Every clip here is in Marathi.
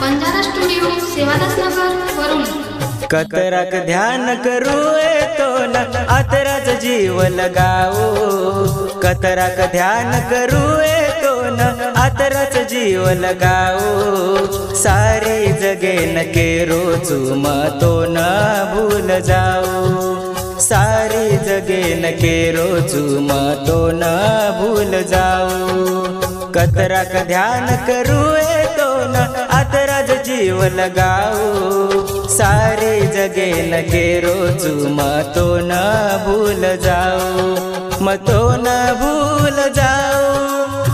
बंजारा स्टुडिओ सेवादास नगर वरुण। कतराक ध्यान करू येतो न आतराच जीव लगाओ। कतराक ध्यान करू येतो न आतराच जीव लगाओ। सारी जगे न के रोजू मतो न भूल जाओ। सारी जगे न के रोजू मतो न भूल जाओ। कतराक ध्यान करू येतो न आतराच जीव लगाओ। सारे जगे न के रोजू मतो न भूल जाओ। मतो न भूल जाओ।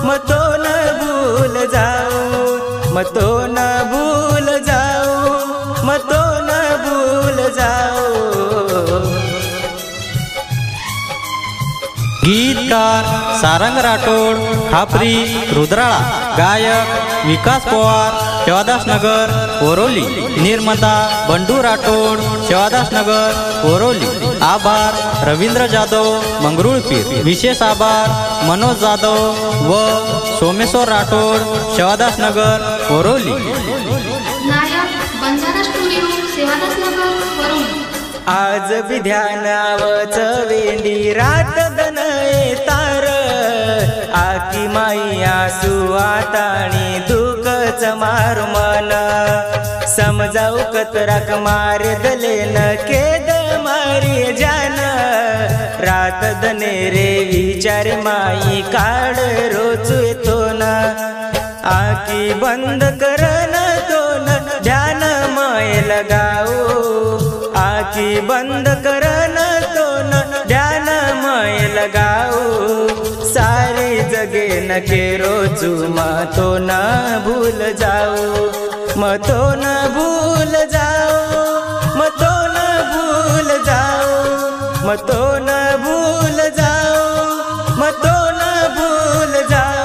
मतो न भूल जाओ। मतो न भूल जाओ। मतो न भूल जाओ। गीतकार सारंग राठोड खापरी रुद्राळा। गायक विकास पवार सेवादास नगर वरोली। निर्माता बंडू राठोड सेवादास नगर वरोली। आभार रवींद्र जाधव मंगरुळपीर। विशेष आभार मनोज जाधव व सोमेश्वर राठोड सेवादास नगर वरोली। नायक बंजारा स्टुडिओ सेवादास नगर वरुण। आज भी ध्यानावच वेंडी रात दन तार। आकी माई आसू आताणी दुःखच मारू मन। समजाऊ कतराक मार दले न केद मारी जान। रात दने रे विचार माई काढ रोचू येतो न। आकी बंद करन तो न ध्यान माय लगाओ। आकी बंद करन तो न ध्यान माय लगाओ। सारे जगे न के रोजू मतो न भूल जाओ। मतो न भूल जाओ। मतो न भूल जाओ। मतो न भूल जाओ। मतो न भूल जाओ।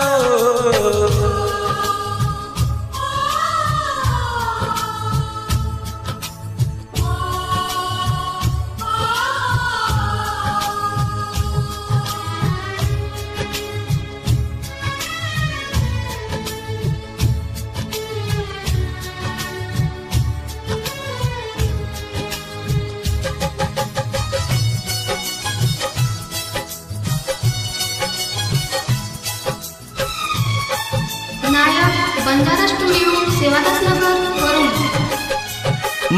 नायक बंजारा स्टुडिओ सेवादास नगर वरुण।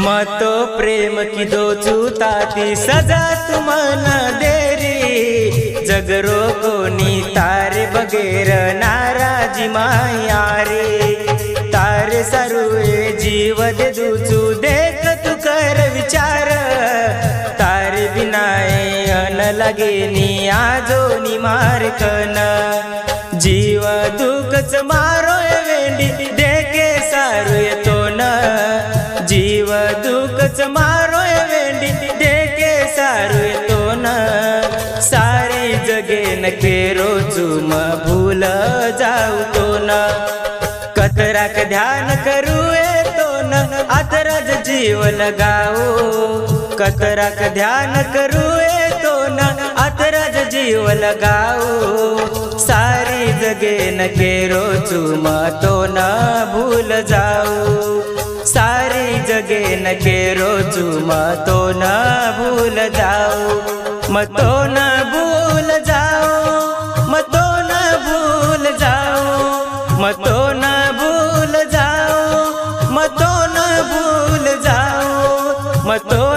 मतो प्रेम की दो चूताती सजा तुमन देरी। जगरो कोनी तारे बगैर नाराजी माया रे। तारे सरुए जीव दे दूचू देख तू कर विचार। तारे बिनाए अन लगे नी आजो नी मार कन। जीव दुःखच मारो वेंडी देखे सारू येतो न। जीव दुःखच मारो वेंडी देखे सारू येतो न। सारी जगे न के रोजू म भूल जाऊ तो न। कतराक ध्यान करू येतो न आतराच जीव लगाओ। कतराक ध्यान करू येतो न आतराच जीव लगाओ। सारी जगे न के रोजू मतो न भूल जाओ। सारी जगे न के रोजू मतो न भूल जाओ। मतो न भूल जाओ। मतो न भूल जाओ। मतो न भूल जाओ। मतो न भूल जाओ। मतो